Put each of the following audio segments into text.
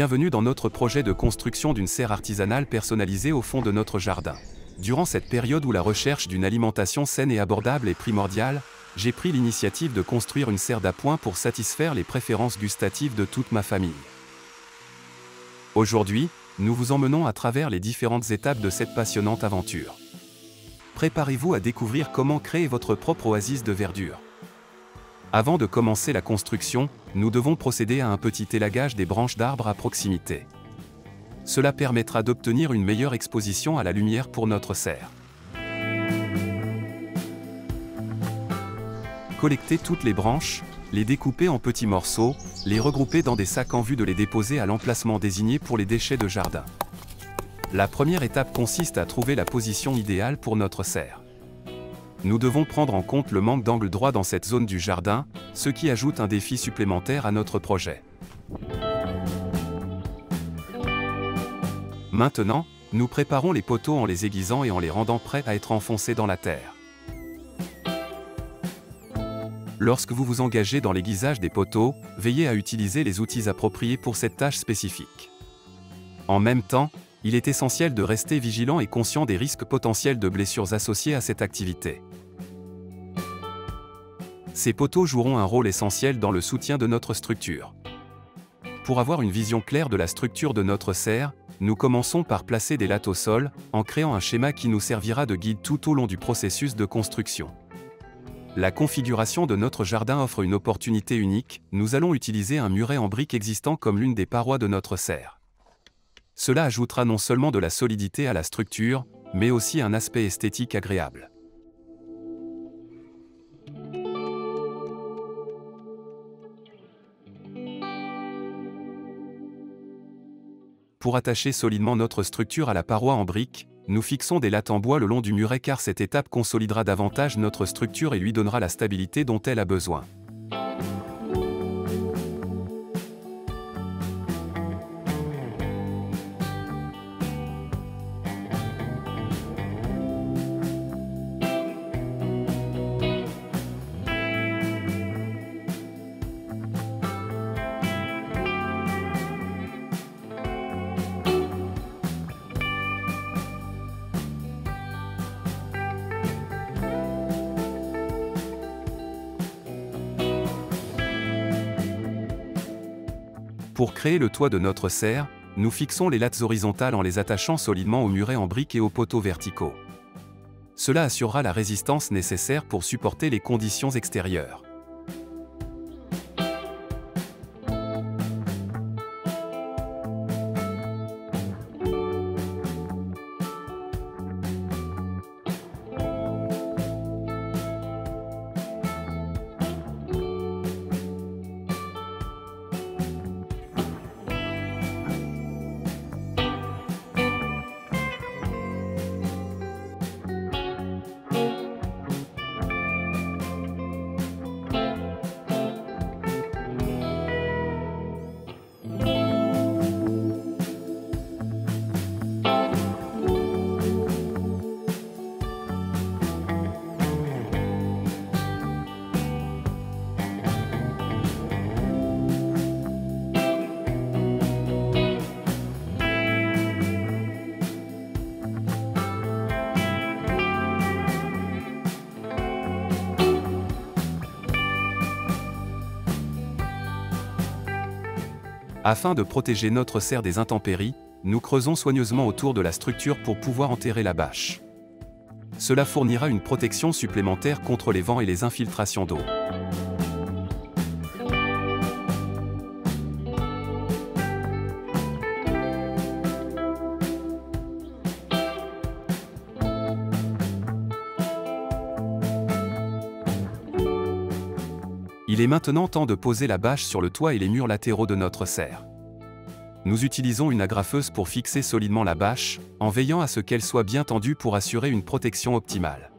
Bienvenue dans notre projet de construction d'une serre artisanale personnalisée au fond de notre jardin. Durant cette période où la recherche d'une alimentation saine et abordable est primordiale, j'ai pris l'initiative de construire une serre d'appoint pour satisfaire les préférences gustatives de toute ma famille. Aujourd'hui, nous vous emmenons à travers les différentes étapes de cette passionnante aventure. Préparez-vous à découvrir comment créer votre propre oasis de verdure. Avant de commencer la construction, nous devons procéder à un petit élagage des branches d'arbres à proximité. Cela permettra d'obtenir une meilleure exposition à la lumière pour notre serre. Collectez toutes les branches, les découper en petits morceaux, les regrouper dans des sacs en vue de les déposer à l'emplacement désigné pour les déchets de jardin. La première étape consiste à trouver la position idéale pour notre serre. Nous devons prendre en compte le manque d'angle droit dans cette zone du jardin, ce qui ajoute un défi supplémentaire à notre projet. Maintenant, nous préparons les poteaux en les aiguisant et en les rendant prêts à être enfoncés dans la terre. Lorsque vous vous engagez dans l'aiguisage des poteaux, veillez à utiliser les outils appropriés pour cette tâche spécifique. En même temps, il est essentiel de rester vigilant et conscient des risques potentiels de blessures associés à cette activité. Ces poteaux joueront un rôle essentiel dans le soutien de notre structure. Pour avoir une vision claire de la structure de notre serre, nous commençons par placer des lattes au sol, en créant un schéma qui nous servira de guide tout au long du processus de construction. La configuration de notre jardin offre une opportunité unique, nous allons utiliser un muret en briques existant comme l'une des parois de notre serre. Cela ajoutera non seulement de la solidité à la structure, mais aussi un aspect esthétique agréable. Pour attacher solidement notre structure à la paroi en briques, nous fixons des lattes en bois le long du muret car cette étape consolidera davantage notre structure et lui donnera la stabilité dont elle a besoin. Pour créer le toit de notre serre, nous fixons les lattes horizontales en les attachant solidement au muret en briques et aux poteaux verticaux. Cela assurera la résistance nécessaire pour supporter les conditions extérieures. Afin de protéger notre serre des intempéries, nous creusons soigneusement autour de la structure pour pouvoir enterrer la bâche. Cela fournira une protection supplémentaire contre les vents et les infiltrations d'eau. Il est maintenant temps de poser la bâche sur le toit et les murs latéraux de notre serre. Nous utilisons une agrafeuse pour fixer solidement la bâche, en veillant à ce qu'elle soit bien tendue pour assurer une protection optimale.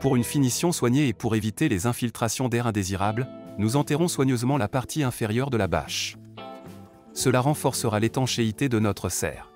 Pour une finition soignée et pour éviter les infiltrations d'air indésirables, nous enterrons soigneusement la partie inférieure de la bâche. Cela renforcera l'étanchéité de notre serre.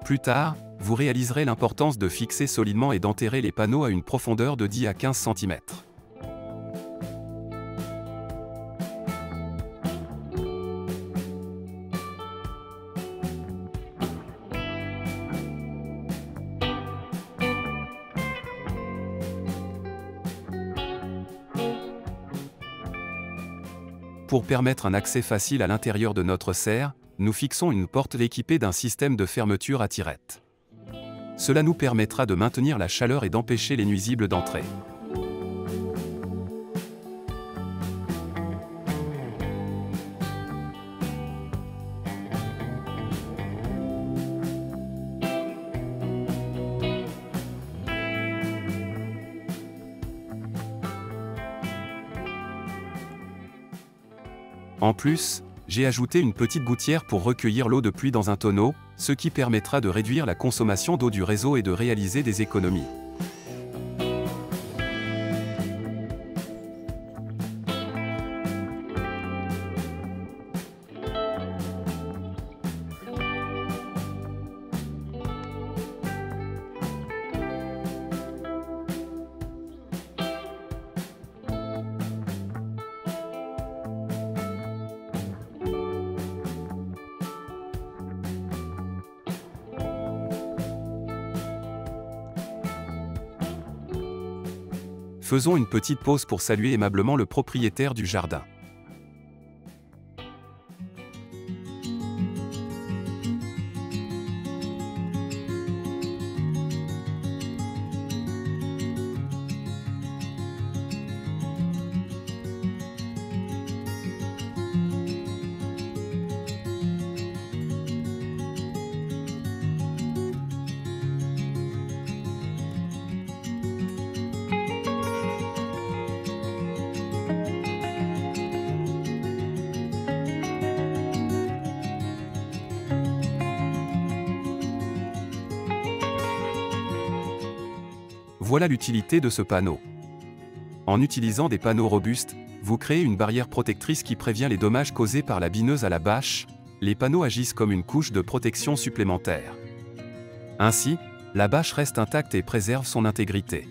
Plus tard, vous réaliserez l'importance de fixer solidement et d'enterrer les panneaux à une profondeur de 10 à 15 cm. Pour permettre un accès facile à l'intérieur de notre serre, nous fixons une porte équipée d'un système de fermeture à tirette. Cela nous permettra de maintenir la chaleur et d'empêcher les nuisibles d'entrer. En plus, j'ai ajouté une petite gouttière pour recueillir l'eau de pluie dans un tonneau, ce qui permettra de réduire la consommation d'eau du réseau et de réaliser des économies. Faisons une petite pause pour saluer aimablement le propriétaire du jardin. Voilà l'utilité de ce panneau. En utilisant des panneaux robustes, vous créez une barrière protectrice qui prévient les dommages causés par la bineuse à la bâche. Les panneaux agissent comme une couche de protection supplémentaire. Ainsi, la bâche reste intacte et préserve son intégrité.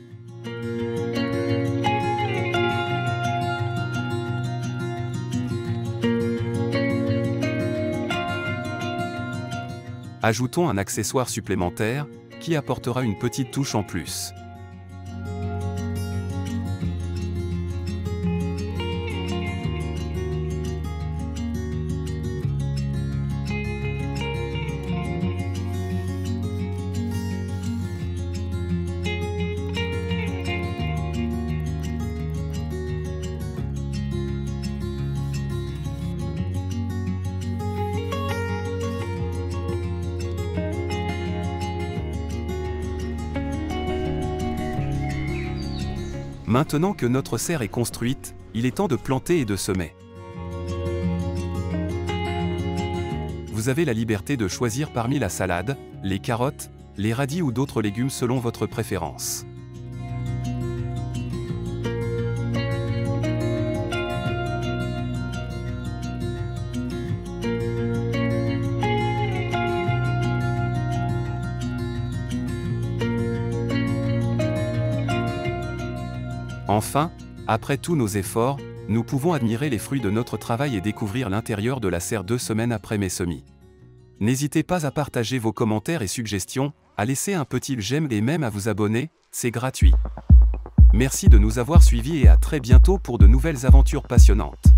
Ajoutons un accessoire supplémentaire, qui apportera une petite touche en plus. Maintenant que notre serre est construite, il est temps de planter et de semer. Vous avez la liberté de choisir parmi la salade, les carottes, les radis ou d'autres légumes selon votre préférence. Enfin, après tous nos efforts, nous pouvons admirer les fruits de notre travail et découvrir l'intérieur de la serre 2 semaines après mes semis. N'hésitez pas à partager vos commentaires et suggestions, à laisser un petit j'aime et même à vous abonner, c'est gratuit. Merci de nous avoir suivis et à très bientôt pour de nouvelles aventures passionnantes.